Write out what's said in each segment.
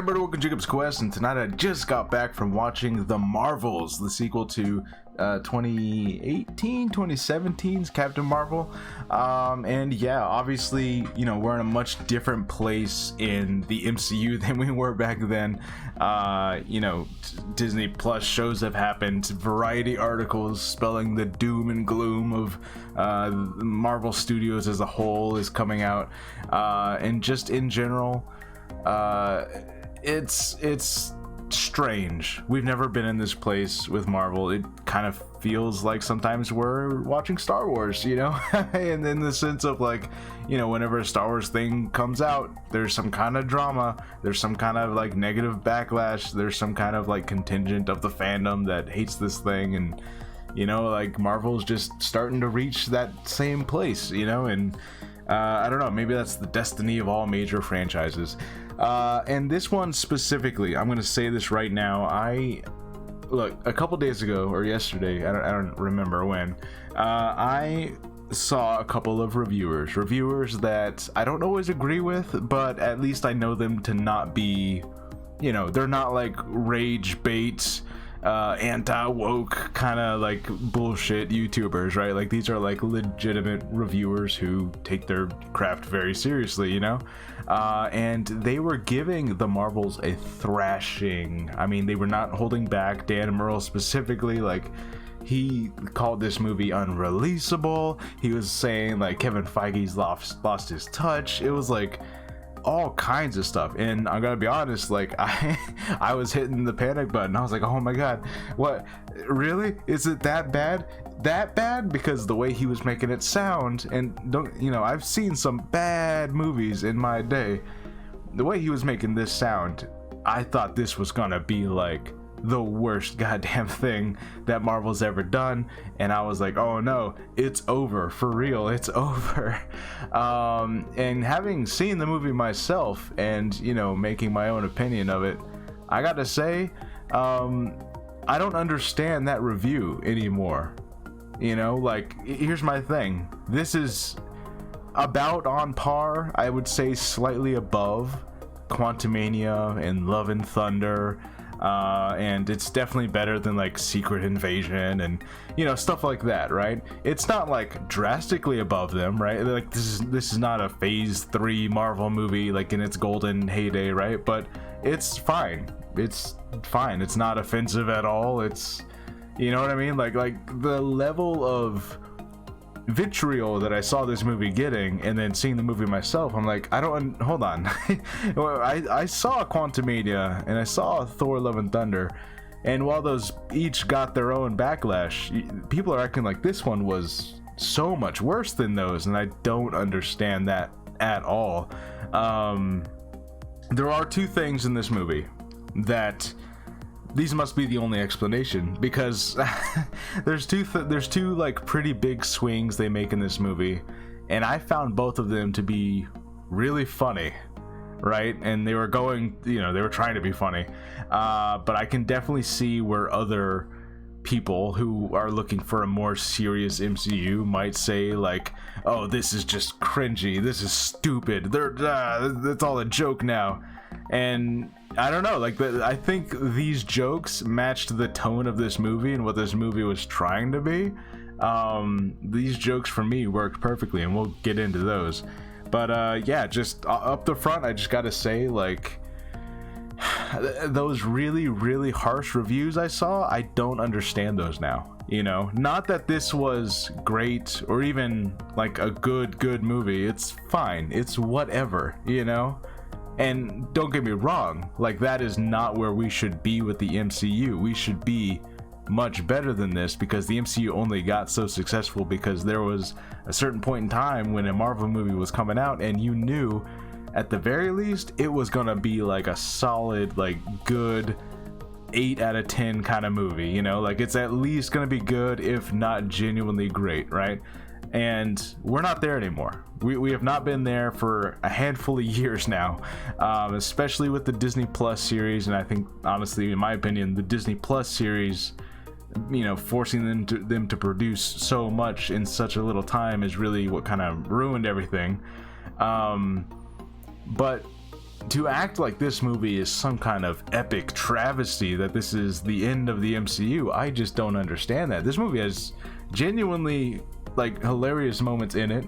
everybody, welcome to Jacob's Quest, and tonight I just got back from watching The Marvels, the sequel to 2017's Captain Marvel. And yeah, obviously, you know, we're in a much different place in the MCU than we were back then. You know, Disney Plus shows have happened, variety articles spelling the doom and gloom of Marvel Studios as a whole is coming out, and just in general, it's strange. We've never been in this place with Marvel. It kind of feels like sometimes we're watching Star Wars, you know. And in the sense of, like, you know, whenever a Star Wars thing comes out, there's some kind of drama, there's some kind of like negative backlash, there's some kind of like contingent of the fandom that hates this thing, and you know, like, Marvel's just starting to reach that same place, you know. And I don't know, maybe that's the destiny of all major franchises. And this one specifically, I'm going to say this right now. Look, a couple days ago, or yesterday, I don't remember when, I saw a couple of reviewers that I don't always agree with, but at least I know them to not be, you know, they're not like rage bait, anti-woke kind of like bullshit YouTubers, right? Like, these are like legitimate reviewers who take their craft very seriously, you know. And they were giving The Marvels a thrashing. I mean, they were not holding back. Dan Merle specifically, like, he called this movie unreleasable. He was saying like Kevin Feige's lost his touch. It was like all kinds of stuff, and I'm gonna be honest, like, I was hitting the panic button. I was like, oh my god, what, really, is it that bad? Because the way he was making it sound, and don't, you know, I've seen some bad movies in my day. The way he was making this sound, I thought this was gonna be like the worst goddamn thing that Marvel's ever done, and I was like, oh no, it's over, for real, it's over. And having seen the movie myself and, you know, making my own opinion of it, I gotta say, I don't understand that review anymore. You know, like, here's my thing, this is about on par, I would say slightly above Quantumania and Love and Thunder, and it's definitely better than like Secret Invasion and, you know, stuff like that, right? It's not like drastically above them, right? Like, this is not a phase 3 Marvel movie like in its golden heyday, right? But it's fine. It's not offensive at all. It's, you know what I mean? Like the level of vitriol that I saw this movie getting, and then seeing the movie myself, I'm like, hold on. I saw Quantumania and I saw Thor Love and Thunder, and while those each got their own backlash, people are acting like this one was so much worse than those, and I don't understand that at all. There are two things in this movie that these must be the only explanation, because there's two like pretty big swings they make in this movie, and I found both of them to be really funny, right? And they were going, you know, they were trying to be funny, but I can definitely see where other people who are looking for a more serious MCU might say, like, oh, this is just cringy, this is stupid, that's all a joke now. And I don't know, like, I think these jokes matched the tone of this movie and what this movie was trying to be. These jokes for me worked perfectly, and we'll get into those. But yeah, just up the front, I just gotta say, like, those really, really harsh reviews I saw, I don't understand those now. You know, not that this was great or even like a good movie. It's fine, it's whatever, you know. And don't get me wrong, like, that is not where we should be with the MCU. We should be much better than this, because the MCU only got so successful because there was a certain point in time when a Marvel movie was coming out and you knew at the very least it was gonna be like a solid, like, good 8 out of 10 kind of movie, you know, like, it's at least gonna be good, if not genuinely great, right? And we're not there anymore. We have not been there for a handful of years now, especially with the Disney Plus series. And I think, honestly, in my opinion, the Disney Plus series, you know, forcing them to produce so much in such a little time is really what kind of ruined everything. But to act like this movie is some kind of epic travesty, that this is the end of the MCU, I just don't understand that. This movie has genuinely like hilarious moments in it.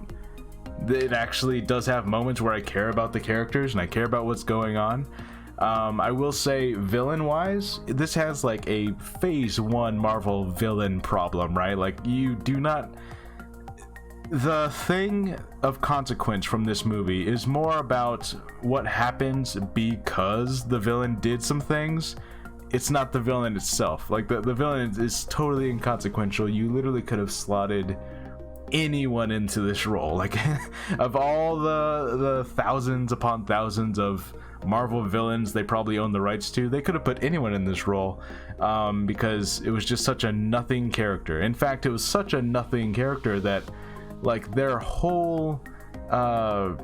It actually does have moments where I care about the characters and I care about what's going on. I will say, villain wise, this has like a phase 1 Marvel villain problem, right? Like, you do not, the thing of consequence from this movie is more about what happens because the villain did some things. It's not the villain itself. Like, the villain is totally inconsequential. You literally could have slotted anyone into this role. Like, of all the thousands upon thousands of Marvel villains they probably own the rights to, they could have put anyone in this role, because it was just such a nothing character. In fact, it was such a nothing character that, like, their whole the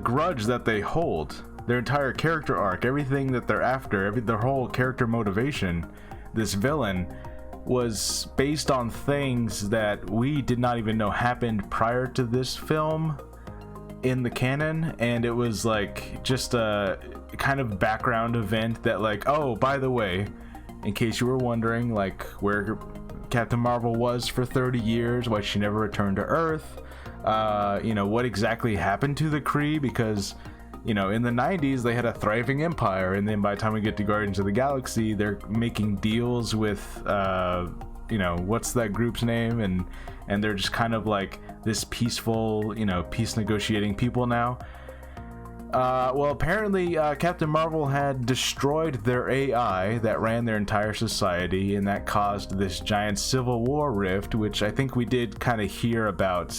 grudge that they hold, their entire character arc, everything that they're after, their whole character motivation, this villain, was based on things that we did not even know happened prior to this film in the canon. And it was like just a kind of background event that, like, oh, by the way, in case you were wondering, like, where Captain Marvel was for 30 years, why she never returned to Earth, you know, what exactly happened to the Kree, because, you know, in the 90s they had a thriving empire, and then by the time we get to Guardians of the Galaxy, they're making deals with you know, what's that group's name, and they're just kind of like this peaceful, you know, peace negotiating people now. Well, apparently Captain Marvel had destroyed their AI that ran their entire society, and that caused this giant civil war rift, which I think we did kind of hear about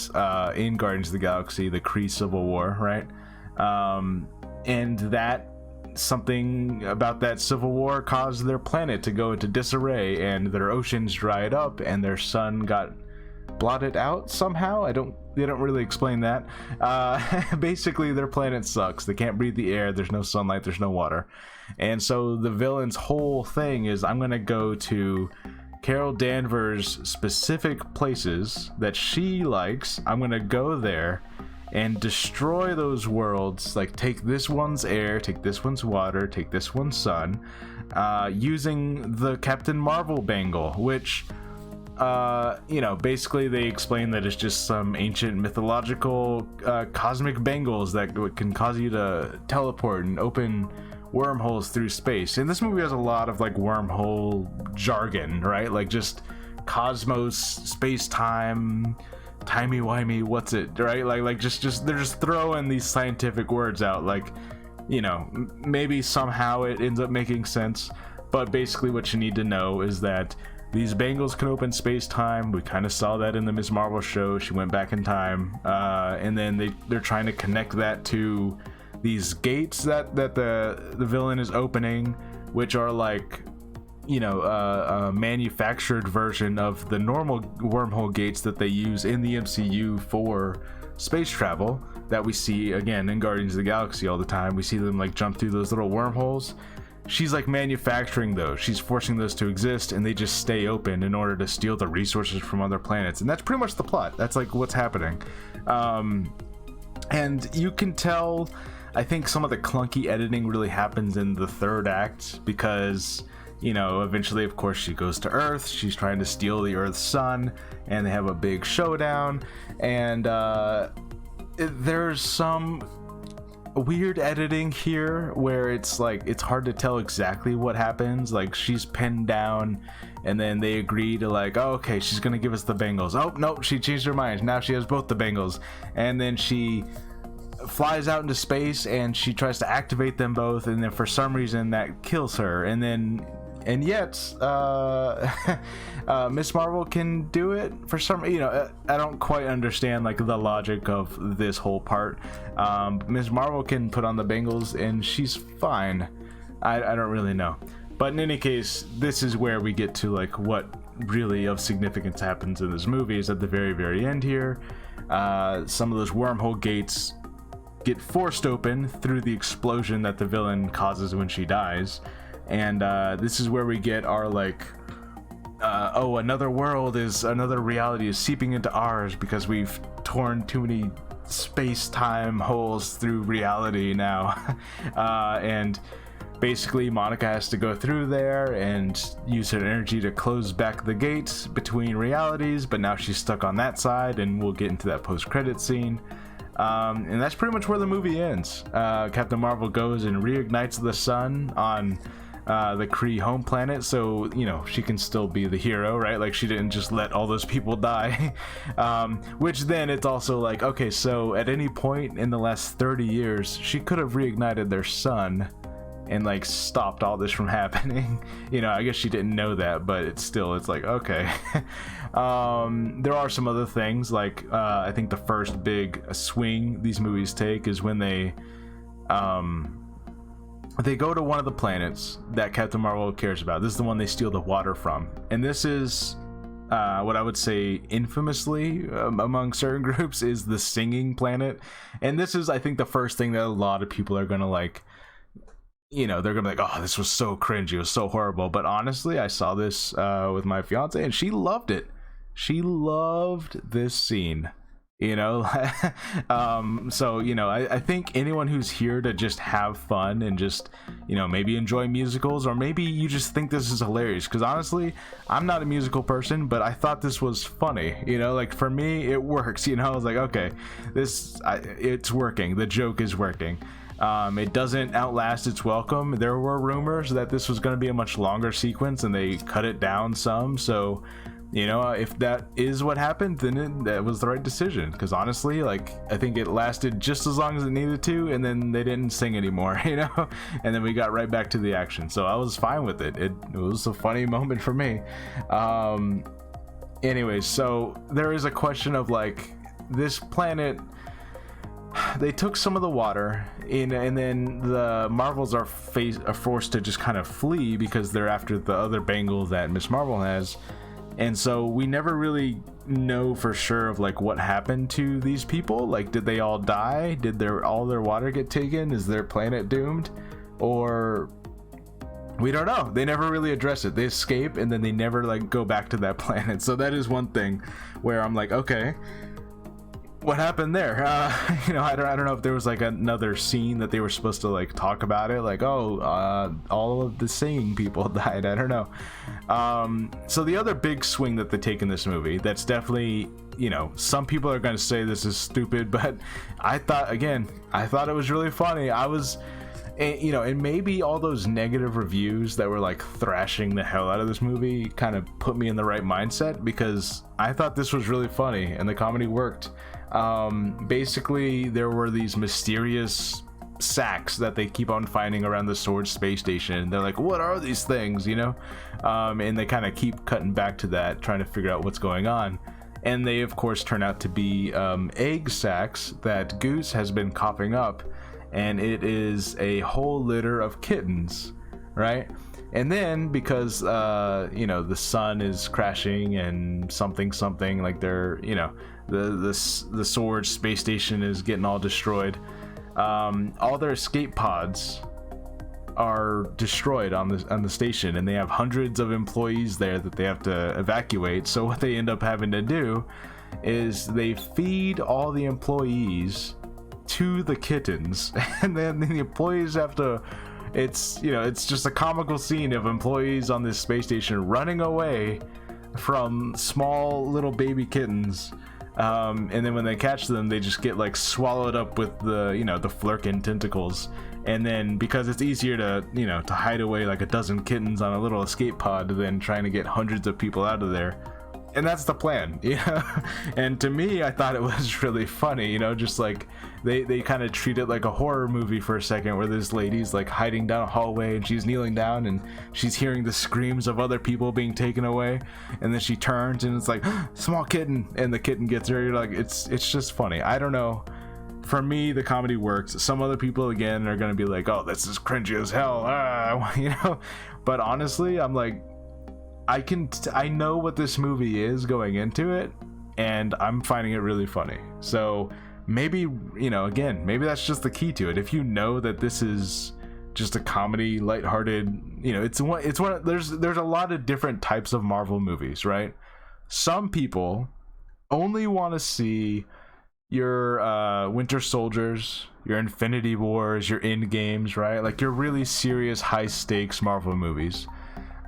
in Guardians of the Galaxy, the Kree Civil War, right? And that something about that civil war caused their planet to go into disarray, and their oceans dried up, and their sun got blotted out somehow. They don't really explain that. Basically, their planet sucks. They can't breathe the air. There's no sunlight. There's no water. And so the villain's whole thing is, I'm gonna go to Carol Danvers' specific places that she likes. I'm gonna go there and destroy those worlds, like take this one's air, take this one's water, take this one's sun, using the Captain Marvel bangle, which, you know, basically they explain that it's just some ancient mythological cosmic bangles that can cause you to teleport and open wormholes through space. And this movie has a lot of like wormhole jargon, right? Like just cosmos, space-time, timey-wimey, what's it, right? Like just they're just throwing these scientific words out, like, you know, maybe somehow it ends up making sense, but basically what you need to know is that these bangles can open space-time. We kind of saw that in the Ms. Marvel show. She went back in time, and then they're trying to connect that to these gates that the villain is opening, which are like, you know, a manufactured version of the normal wormhole gates that they use in the MCU for space travel that we see again in Guardians of the Galaxy all the time. We see them like jump through those little wormholes. She's like manufacturing those. She's forcing those to exist, and they just stay open in order to steal the resources from other planets. And that's pretty much the plot. That's like what's happening. And you can tell, I think some of the clunky editing really happens in the third act, because, you know, eventually, of course, she goes to Earth. She's trying to steal the Earth's sun, and they have a big showdown. And there's some weird editing here where it's like it's hard to tell exactly what happens. Like, she's pinned down, and then they agree to like, oh, okay, she's gonna give us the bangles. Oh no, she changed her mind. Now she has both the bangles, and then she flies out into space and she tries to activate them both, and then for some reason that kills her, and yet Miss Marvel can do it for some, you know, I don't quite understand like the logic of this whole part. Miss Marvel can put on the bangles and she's fine. I don't really know, but in any case, this is where we get to like what really of significance happens in this movie. Is at the very end here. Some of those wormhole gates get forced open through the explosion that the villain causes when she dies. And this is where we get our like, oh, another reality is seeping into ours because we've torn too many space-time holes through reality now. And basically Monica has to go through there and use her energy to close back the gates between realities, but now she's stuck on that side, and we'll get into that post-credit scene. And that's pretty much where the movie ends. Captain Marvel goes and reignites the sun on the Kree home planet, so you know she can still be the hero, right? Like, she didn't just let all those people die. Which then it's also like, okay, so at any point in the last 30 years she could have reignited their sun and like stopped all this from happening. You know, I guess she didn't know that, but it's like, okay. There are some other things, like I think the first big swing these movies take is when they go to one of the planets that Captain Marvel cares about. This is the one they steal the water from, and this is what I would say infamously among certain groups is the singing planet. And this is, I think, the first thing that a lot of people are gonna like, you know, they're gonna be like, oh, this was so cringy, it was so horrible. But honestly, I saw this with my fiance, and she loved it. She loved this scene, you know. So, you know, I think anyone who's here to just have fun and just, you know, maybe enjoy musicals, or maybe you just think this is hilarious, because honestly, I'm not a musical person, but I thought this was funny, you know. Like, for me, it works, you know. I was like, okay, it's working, the joke is working. It doesn't outlast its welcome. There were rumors that this was going to be a much longer sequence, and they cut it down some. So, you know, if that is what happened, then that was the right decision. Because honestly, like, I think it lasted just as long as it needed to, and then they didn't sing anymore, you know. And then we got right back to the action. So I was fine with it. It was a funny moment for me. Anyways, so there is a question of like, this planet, they took some of the water in, and then the Marvels are forced to just kind of flee because they're after the other bangle that Miss Marvel has. And so we never really know for sure of like what happened to these people. Like, did they all die? Did all their water get taken? Is their planet doomed? Or we don't know. They never really address it. They escape, and then they never like go back to that planet. So that is one thing where I'm like, okay, what happened there? You know, I don't know if there was like another scene that they were supposed to like talk about it, like, oh, all of the singing people died. I don't know. So the other big swing that they take in this movie, that's definitely, you know, some people are going to say this is stupid, but I thought it was really funny. I was, you know, and maybe all those negative reviews that were like thrashing the hell out of this movie kind of put me in the right mindset, because I thought this was really funny and the comedy worked. Basically, there were these mysterious sacks that they keep on finding around the Sword space station. They're like, what are these things, you know? And they kind of keep cutting back to that, trying to figure out what's going on. And they, of course, turn out to be egg sacs that Goose has been coughing up, and it is a whole litter of kittens, right? And then, because you know, the sun is crashing and something, like, they're, you know, the Sword space station is getting all destroyed. All their escape pods are destroyed on the station, and they have hundreds of employees there that they have to evacuate. So what they end up having to do is they feed all the employees to the kittens, and then the employees have to, it's, you know, it's just a comical scene of employees on this space station running away from small little baby kittens. And then when they catch them, they just get like swallowed up with the, you know, the Flurkin tentacles. And then, because it's easier to, you know, to hide away like a dozen kittens on a little escape pod than trying to get hundreds of people out of there. And that's the plan, you know. And to me, I thought it was really funny, you know, just like they kind of treat it like a horror movie for a second, where this lady's like hiding down a hallway and she's kneeling down and she's hearing the screams of other people being taken away, and then she turns and it's like, small kitten, and the kitten gets her. You're like, it's just funny. I don't know. For me, the comedy works. Some other people, again, are gonna be like, oh, this is cringy as hell, you know. But honestly, I'm like, I know what this movie is going into it, and I'm finding it really funny. So maybe, you know, again, maybe that's just the key to it. If you know that this is just a comedy, lighthearted, you know, it's one. There's a lot of different types of Marvel movies, right? Some people only want to see, your Winter Soldiers, your Infinity Wars, your Endgames, right? Like your really serious high stakes Marvel movies.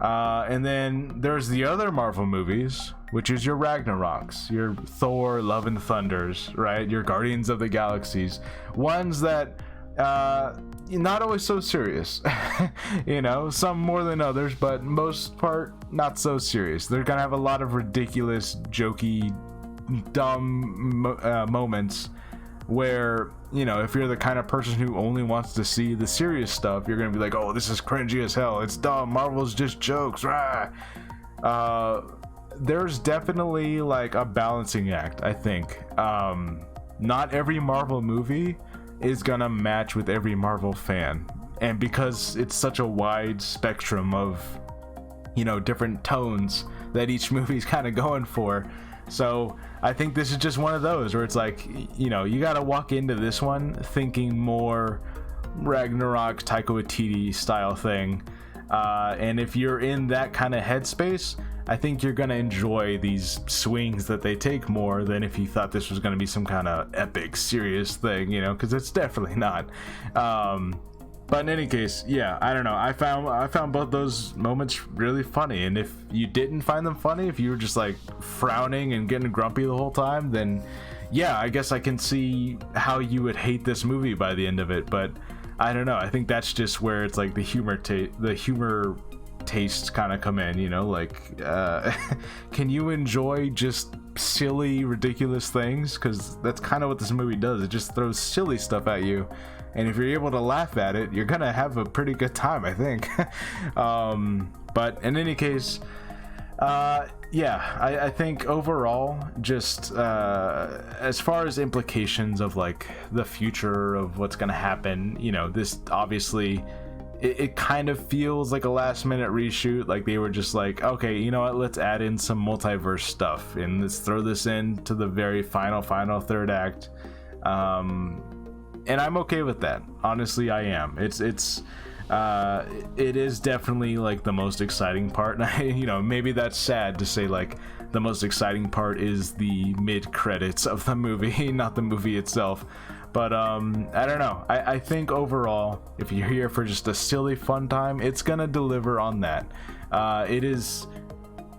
And then there's the other Marvel movies, which is your Ragnaroks, your Thor, Love and Thunders, right? Your Guardians of the Galaxies, ones that not always so serious. You know, some more than others, but most part not so serious. They're gonna have a lot of ridiculous, jokey, dumb moments where, you know, if you're the kind of person who only wants to see the serious stuff, you're gonna be like, oh, this is cringy as hell, it's dumb, Marvel's just jokes, rah. There's definitely like a balancing act, I think. Not every Marvel movie is gonna match with every Marvel fan, and because it's such a wide spectrum of, you know, different tones that each movie's kind of going for. So I think this is just one of those where it's like, you know, you gotta walk into this one thinking more Ragnarok, Taika Waititi style thing, and if you're in that kind of headspace, I think you're gonna enjoy these swings that they take more than if you thought this was gonna be some kind of epic, serious thing, you know, because it's definitely not. But in any case, yeah, I don't know. I found both those moments really funny, and if you didn't find them funny, if you were just like frowning and getting grumpy the whole time, then yeah, I guess I can see how you would hate this movie by the end of it. But I don't know. I think that's just where it's like the humor tastes kind of come in, you know, like can you enjoy just silly, ridiculous things? Because that's kind of what this movie does. It just throws silly stuff at you, and if you're able to laugh at it, you're gonna have a pretty good time, I think. But in any case, yeah, I think overall, just as far as implications of like the future of what's gonna happen, you know, this obviously it kind of feels like a last minute reshoot. Like they were just like, okay, you know what, let's add in some multiverse stuff and let's throw this into the very final third act. And I'm okay with that. Honestly, I am. It is definitely like the most exciting part. And you know, maybe that's sad to say, like the most exciting part is the mid credits of the movie, not the movie itself. But I don't know. I think overall, if you're here for just a silly fun time, it's gonna deliver on that. It is,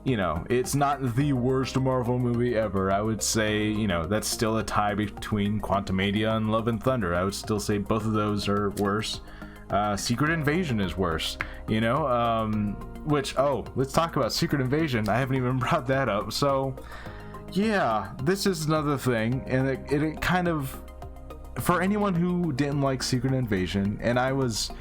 you know, it's not the worst Marvel movie ever. I would say, you know, that's still a tie between Quantumania and Love and Thunder. I would still say both of those are worse. Secret Invasion is worse, you know, which, oh, let's talk about Secret Invasion. I haven't even brought that up. So yeah, this is another thing, and it kind of, for anyone who didn't like Secret Invasion, and I was,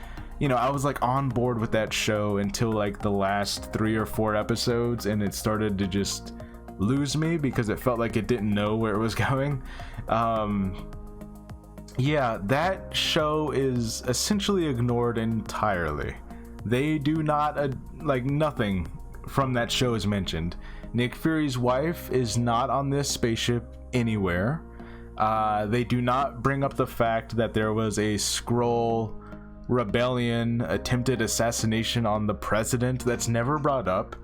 you know, I was like on board with that show until like the last 3 or 4 episodes, and it started to just lose me because it felt like it didn't know where it was going. Yeah, that show is essentially ignored entirely. They do not, like, nothing from that show is mentioned. Nick Fury's wife is not on this spaceship anywhere. They do not bring up the fact that there was a Skrull rebellion, attempted assassination on the president. That's never brought up.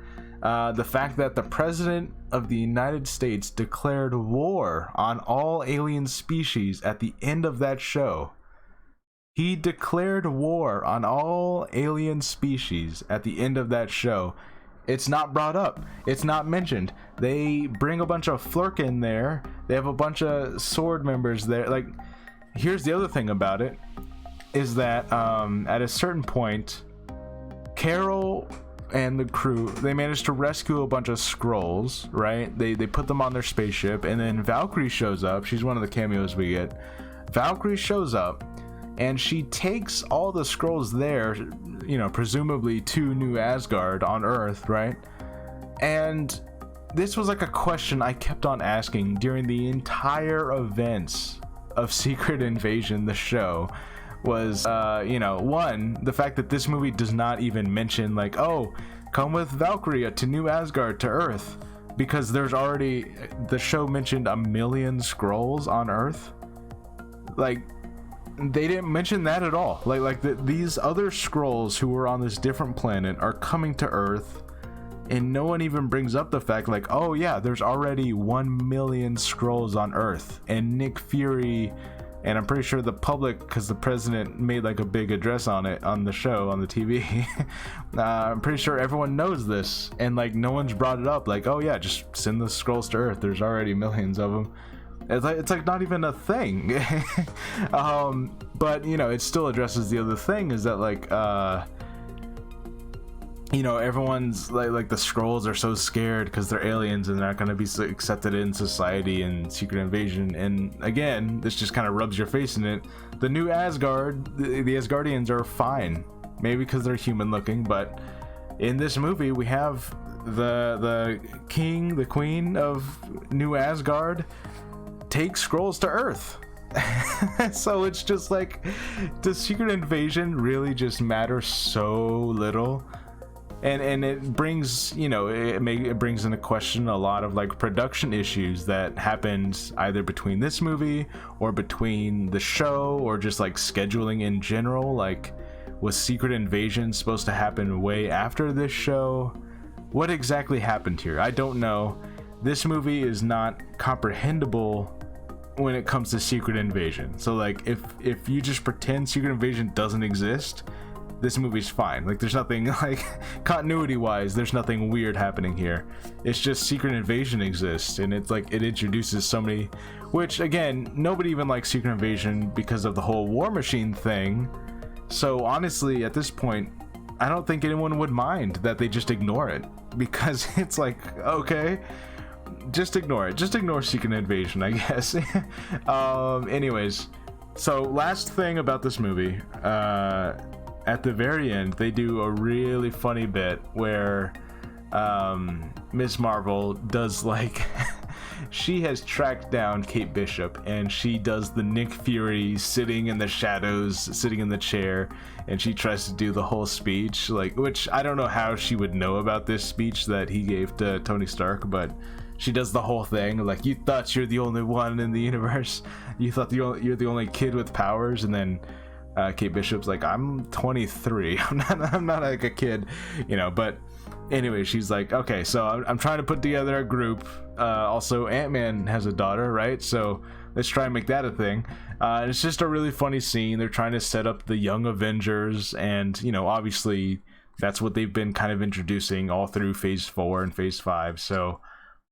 The fact that the president of the United States declared war on all alien species at the end of that show. He declared war on all alien species at the end of that show. It's not brought up. It's not mentioned. They bring a bunch of Flurk in there. They have a bunch of sword members there. Like, here's the other thing about it, is that at a certain point, Carol and the crew, they managed to rescue a bunch of Skrulls, right? They put them on their spaceship, and then Valkyrie shows up. She's one of the cameos we get. Valkyrie shows up, and she takes all the Skrulls there, you know, presumably to New Asgard on Earth, right? And this was like a question I kept on asking during the entire events of Secret Invasion, the show, was, you know, one, the fact that this movie does not even mention, like, oh, come with Valkyrie to New Asgard to Earth, because there's already, the show mentioned 1 million Skrulls on Earth. Like, they didn't mention that at all. Like these other Skrulls who were on this different planet are coming to Earth, and no one even brings up the fact like, oh yeah, there's already 1 million Skrulls on Earth, and Nick Fury, and I'm pretty sure the public, because the president made like a big address on it on the show, on the TV. I'm pretty sure everyone knows this, and like no one's brought it up like, oh yeah, just send the Skrulls to Earth, there's already millions of them. It's like not even a thing. But you know, it still addresses the other thing, is that like you know, everyone's like the Skrulls are so scared because they're aliens and they're not going to be accepted in society and Secret Invasion. And again, this just kind of rubs your face in it. The new Asgard, the Asgardians are fine, maybe because they're human looking, but in this movie we have the king, the queen of New Asgard take Skrulls to Earth. So it's just like, does Secret Invasion really just matter so little? And it brings, you know, it brings into question a lot of like production issues that happened either between this movie or between the show, or just like scheduling in general. Like, was Secret Invasion supposed to happen way after this show? What exactly happened here? I don't know. This movie is not comprehensible when it comes to Secret Invasion. So like, if you just pretend Secret Invasion doesn't exist, this movie's fine. Like, there's nothing like continuity wise, there's nothing weird happening here. It's just Secret Invasion exists, and it's like it introduces so many, which again, nobody even likes Secret Invasion because of the whole War Machine thing. So honestly, at this point, I don't think anyone would mind that they just ignore it, because it's like, okay, just ignore it. Just ignore Secret Invasion, I guess. Anyways, so last thing about this movie, at the very end, they do a really funny bit where Ms. Marvel does like she has tracked down Kate Bishop, and she does the Nick Fury sitting in the shadows, sitting in the chair, and she tries to do the whole speech, like, which I don't know how she would know about this speech that he gave to Tony Stark, but she does the whole thing like, you thought you're the only one in the universe, you thought you're the only kid with powers, and then Kate Bishop's like, I'm 23, I'm not like a kid, you know. But anyway, she's like, okay, so I'm trying to put together a group. Also, Ant-Man has a daughter, right? So let's try and make that a thing. And it's just a really funny scene. They're trying to set up the Young Avengers, and you know, obviously that's what they've been kind of introducing all through Phase 4 and Phase 5. So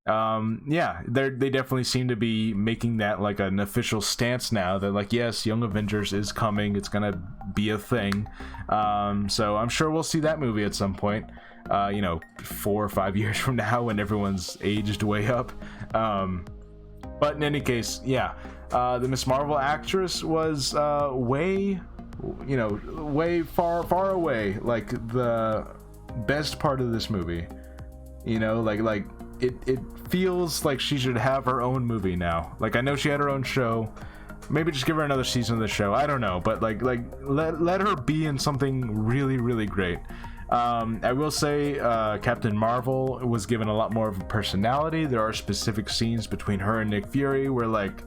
yeah, they definitely seem to be making that like an official stance now, that like, yes, Young Avengers is coming, it's gonna be a thing. So I'm sure we'll see that movie at some point, you know, 4 or 5 years from now when everyone's aged way up. But in any case, yeah, the Miss Marvel actress was way, you know, way far away, like the best part of this movie, you know, like it feels like she should have her own movie now. Like, I know she had her own show, maybe just give her another season of the show, I don't know, but like let her be in something really great. I will say Captain Marvel was given a lot more of a personality. There are specific scenes between her and Nick Fury where like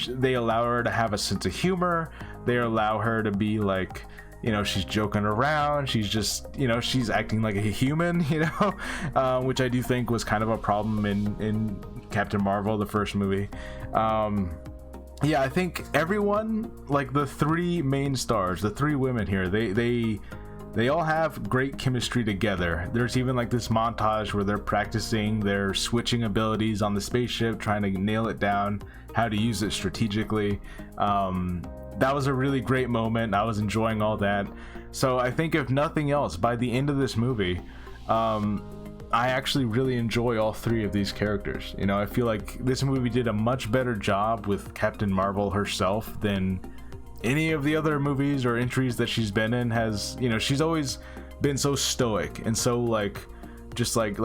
they allow her to have a sense of humor, they allow her to be like, you know, she's joking around, she's just, you know, she's acting like a human, you know, which I do think was kind of a problem in Captain Marvel, the first movie. Yeah, I think everyone, like the 3 main stars, the 3 women here, they all have great chemistry together. There's even like this montage where they're practicing their switching abilities on the spaceship, trying to nail it down, how to use it strategically. That was a really great moment. I was enjoying all that. So I think if nothing else, by the end of this movie, I actually really enjoy all 3 of these characters. You know, I feel like this movie did a much better job with Captain Marvel herself than any of the other movies or entries that she's been in has. You know, she's always been so stoic and so like, just like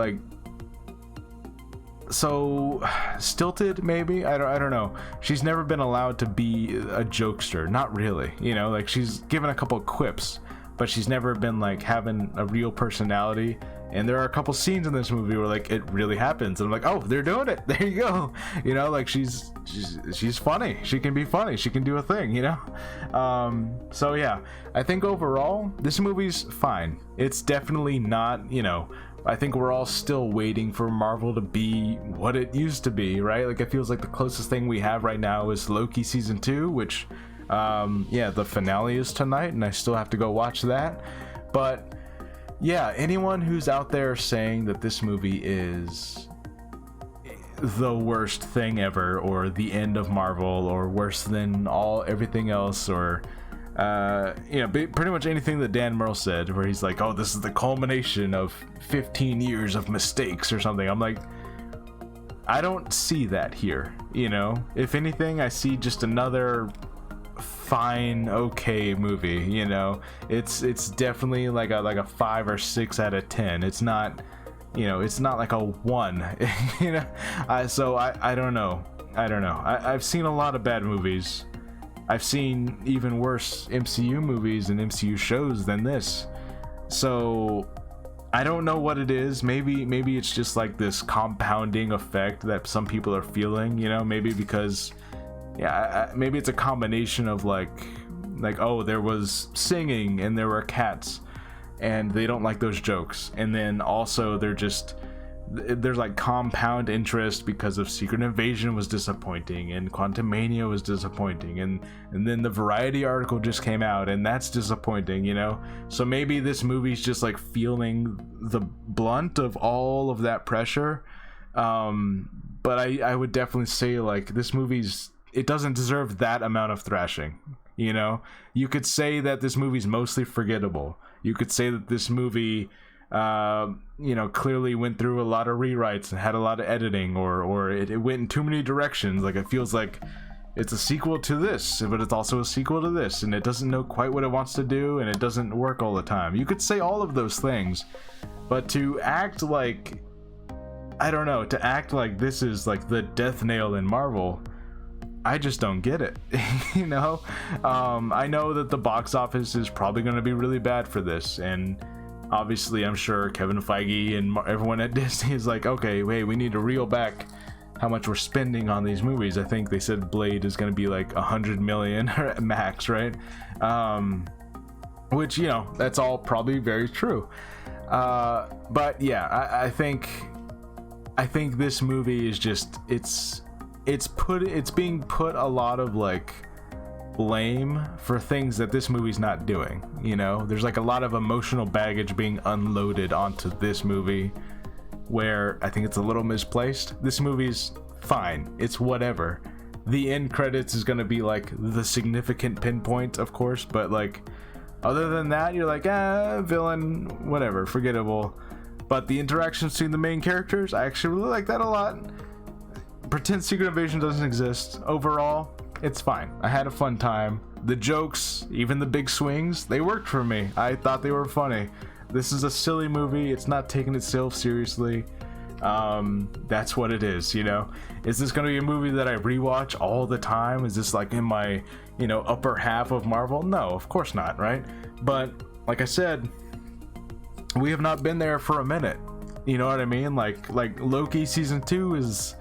so stilted, maybe. I don't know. She's never been allowed to be a jokester, not really, you know, like she's given a couple of quips, but she's never been like having a real personality. And there are a couple scenes in this movie where like it really happens, and I'm like, oh, they're doing it, there you go, you know, like she's funny, she can be funny, she can do a thing, you know. So yeah, I think overall this movie's fine. It's definitely not, you know, I think we're all still waiting for Marvel to be what it used to be, right? Like, it feels like the closest thing we have right now is Loki season 2, which yeah, the finale is tonight, and I still have to go watch that. But yeah, anyone who's out there saying that this movie is the worst thing ever, or the end of Marvel, or worse than everything else, or you know, pretty much anything that Dan Merle said, where he's like, oh, this is the culmination of 15 years of mistakes or something. I'm like, I don't see that here, you know? If anything, I see just another fine, okay movie, you know? It's definitely like a 5 or 6 out of 10. It's not, you know, it's not like a 1, you know? So I don't know. I've seen a lot of bad movies. I've seen even worse MCU movies and MCU shows than this. So I don't know what it is. Maybe it's just like this compounding effect that some people are feeling, you know? Maybe because, yeah, maybe it's a combination of like, oh, there was singing and there were cats, and they don't like those jokes. And then also there's like compound interest because of Secret Invasion was disappointing, and Quantumania was disappointing, and then the Variety article just came out, and that's disappointing, you know? So maybe this movie's just like feeling the blunt of all of that pressure. But I would definitely say, like, this movie's, it doesn't deserve that amount of thrashing, you know? You could say that this movie's mostly forgettable. You could say that this movie, you know, clearly went through a lot of rewrites and had a lot of editing, or it went in too many directions. Like, it feels like it's a sequel to this, but it's also a sequel to this, and it doesn't know quite what it wants to do, and it doesn't work all the time. You could say all of those things, but to act like, I don't know, to act like this is like the death nail in Marvel, I just don't get it. You know? I know that the box office is probably going to be really bad for this, and obviously I'm sure Kevin Feige and everyone at Disney is like, okay, wait, we need to reel back how much we're spending on these movies. I think they said Blade is going to be like 100 million max, right? Which, you know, that's all probably very true. But yeah, I think this movie is just, it's being put a lot of like blame for things that this movie's not doing, you know? There's like a lot of emotional baggage being unloaded onto this movie, where I think it's a little misplaced. This movie's fine, it's whatever. The end credits is gonna be like the significant pinpoint, of course, but like, other than that, you're like, villain, whatever, forgettable. But the interactions between the main characters, I actually really like that a lot. Pretend Secret Invasion doesn't exist. Overall, it's fine. I had a fun time. The jokes, even the big swings, they worked for me. I thought they were funny. This is a silly movie. It's not taking itself seriously. That's what it is, you know? Is this going to be a movie that I rewatch all the time? Is this like in my, you know, upper half of Marvel? No, of course not, right? But like I said, we have not been there for a minute. You know what I mean? Like Loki season 2 is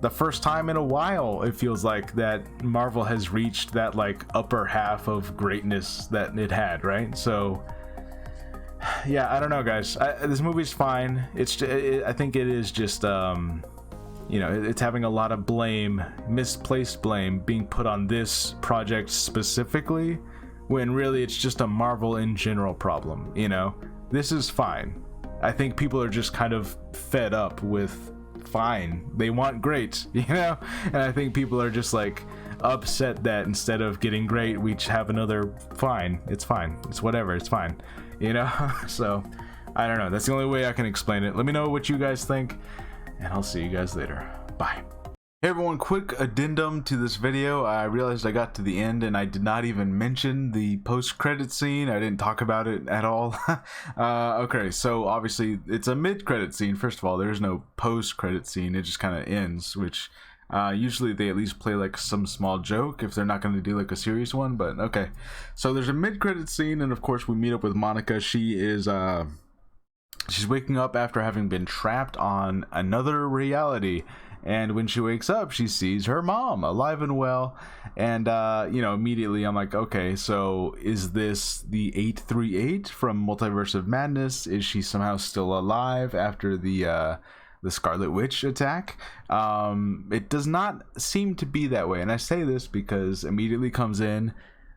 the first time in a while, it feels like, that Marvel has reached that like upper half of greatness that it had, right? So yeah, I don't know, guys. This movie's fine. I think it is just you know, it's having a lot of blame, misplaced blame, being put on this project specifically, when really it's just a Marvel in general problem. You know, this is fine. I think people are just kind of fed up with fine. They want great, you know? And I think people are just like upset that instead of getting great, we have another fine. It's fine. It's whatever. It's fine, you know? So I don't know. That's the only way I can explain it. Let me know what you guys think, and I'll see you guys later. Bye. Hey everyone, quick addendum to this video. I realized I got to the end and I did not even mention the post-credit scene. I didn't talk about it at all. Okay, so obviously it's a mid-credit scene. First of all, there's no post-credit scene. It just kind of ends, which usually they at least play like some small joke if they're not going to do like a serious one, but okay. So there's a mid-credit scene, and of course we meet up with Monica. She is she's waking up after having been trapped on another reality. And when she wakes up, she sees her mom alive and well. And immediately I'm like, okay, so is this the 838 from Multiverse of Madness? Is she somehow still alive after the Scarlet Witch attack? It does not seem to be that way, and I say this because immediately comes in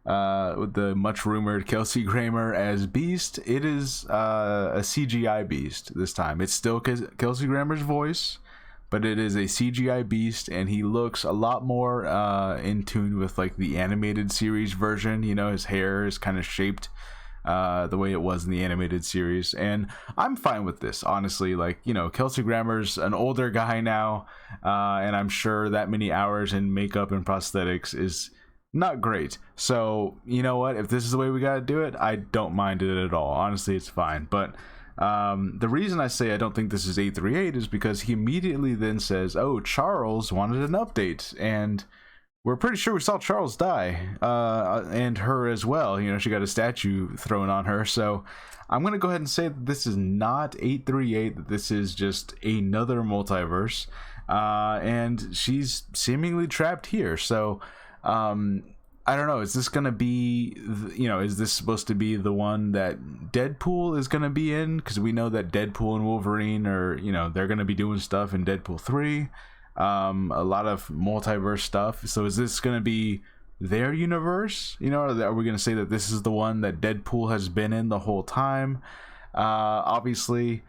with the much rumored Kelsey Grammer as Beast. It is a CGI Beast this time. It's still Kelsey Grammer's voice, but it is a CGI Beast, and he looks a lot more in tune with like the animated series version. His hair is kind of shaped the way it was in the animated series, and I'm fine with this, honestly. Like, Kelsey Grammer's an older guy now, and I'm sure that many hours in makeup and prosthetics is not great. So you know what, if this is the way we gotta do it, I don't mind it at all. Honestly, it's fine. But the reason I say I don't think this is 838 is because he immediately then says, oh, Charles wanted an update, and we're pretty sure we saw Charles die, and her as well. She got a statue thrown on her. So I'm going to go ahead and say that this is not 838, that this is just another multiverse, and she's seemingly trapped here. So I don't know, is this going to be, is this supposed to be the one that Deadpool is going to be in? Because we know that Deadpool and Wolverine are, they're going to be doing stuff in Deadpool 3. A lot of multiverse stuff. So is this going to be their universe? Are we going to say that this is the one that Deadpool has been in the whole time? Obviously,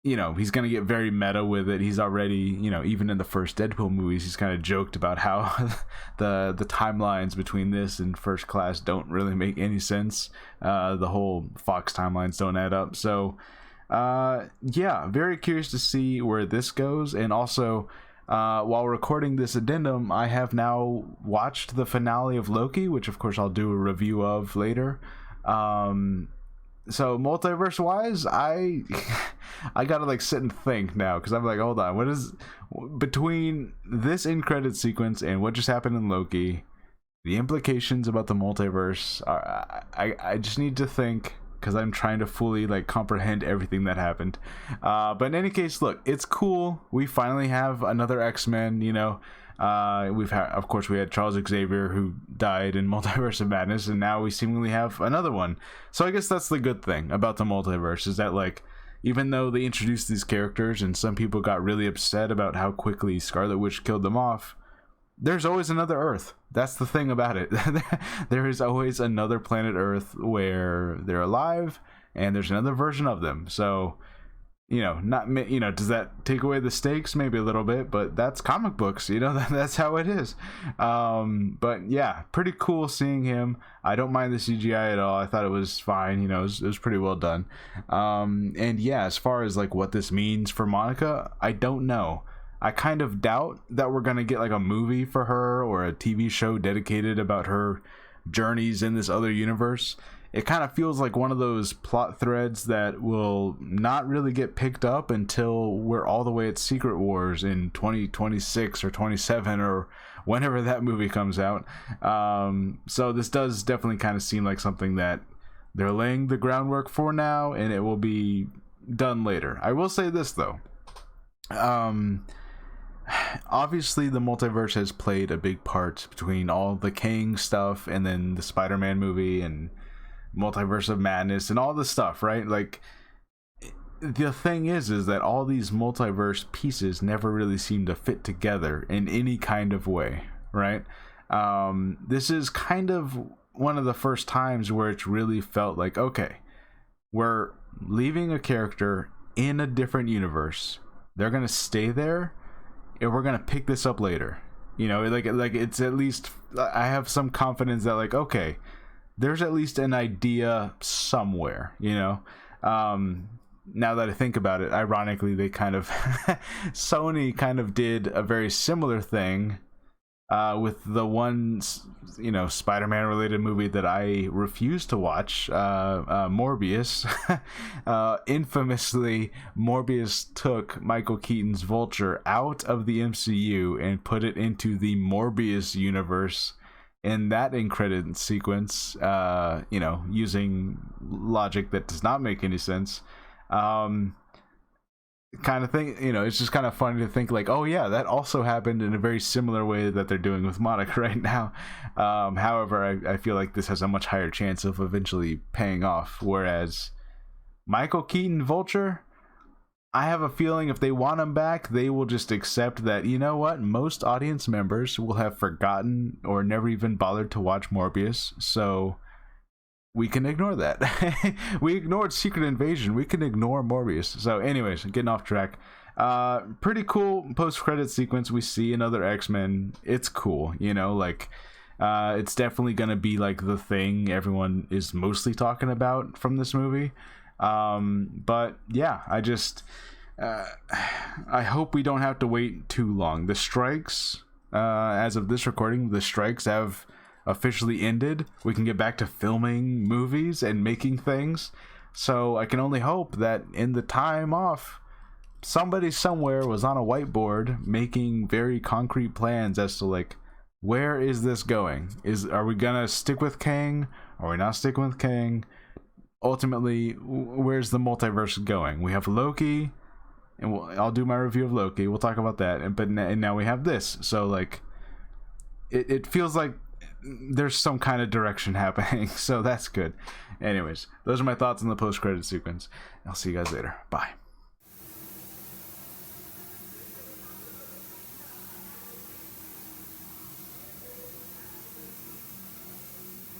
he's going to get very meta with it. He's already, even in the first Deadpool movies, he's kind of joked about how the timelines between this and First Class don't really make any sense. The whole Fox timelines don't add up. So, yeah, very curious to see where this goes. And also, while recording this addendum, I have now watched the finale of Loki, which of course I'll do a review of later. So multiverse wise, I gotta like sit and think now, because I'm like, hold on, what is between this end credit sequence and what just happened in Loki, the implications about the multiverse are, I just need to think, because I'm trying to fully like comprehend everything that happened. But in any case, look, it's cool. We finally have another X-Men. We've had, of course, we had Charles Xavier, who died in Multiverse of Madness, and now we seemingly have another one. So I guess that's the good thing about the multiverse, is that like, even though they introduced these characters and some people got really upset about how quickly Scarlet Witch killed them off, there's always another Earth. That's the thing about it. There is always another planet Earth where they're alive, and there's another version of them. So, does that take away the stakes? Maybe a little bit, but that's comic books, that's how it is. But yeah, pretty cool seeing him. I don't mind the CGI at all. I thought it was fine. It was pretty well done. And yeah, as far as like what this means for Monica, I don't know. I kind of doubt that we're gonna get like a movie for her or a TV show dedicated about her journeys in this other universe. It kind of feels like one of those plot threads that will not really get picked up until we're all the way at Secret Wars in 2026 or 27 or whenever that movie comes out. So this does definitely kind of seem like something that they're laying the groundwork for now, and it will be done later. I will say this though. Obviously the multiverse has played a big part between all the Kang stuff and then the Spider-Man movie and Multiverse of Madness and all this stuff, right? Like, the thing is that all these multiverse pieces never really seem to fit together in any kind of way, right? This is kind of one of the first times where it's really felt like, okay, we're leaving a character in a different universe. They're gonna stay there, and we're gonna pick this up later. Like it's at least, I have some confidence that like, okay, there's at least an idea somewhere. Now that I think about it, ironically, they kind of Sony kind of did a very similar thing with the one Spider-Man related movie that I refused to watch, Morbius. Infamously, Morbius took Michael Keaton's Vulture out of the MCU and put it into the Morbius universe in that end credit sequence, using logic that does not make any sense. kind of thing. You know, it's just kind of funny to think like, oh yeah, that also happened in a very similar way that they're doing with Monica right now. However, I feel like this has a much higher chance of eventually paying off, whereas Michael Keaton Vulture, I have a feeling if they want him back, they will just accept that, you know what, most audience members will have forgotten or never even bothered to watch Morbius, so we can ignore that. We ignored Secret Invasion, we can ignore Morbius. So anyways, getting off track. Pretty cool post-credit sequence. We see another X-Men. It's cool, you know, like it's definitely gonna be like the thing everyone is mostly talking about from this movie. But yeah, I hope we don't have to wait too long. The strikes, as of this recording, the strikes have officially ended. We can get back to filming movies and making things. So I can only hope that in the time off, somebody somewhere was on a whiteboard making very concrete plans as to like, where is this going? Are we gonna stick with Kang? Are we not sticking with Kang? Ultimately, where's the multiverse going? We have Loki, and I'll do my review of Loki. We'll talk about that. And now we have this. So like, it feels like there's some kind of direction happening. So that's good. Anyways, those are my thoughts on the post-credit sequence. I'll see you guys later. Bye.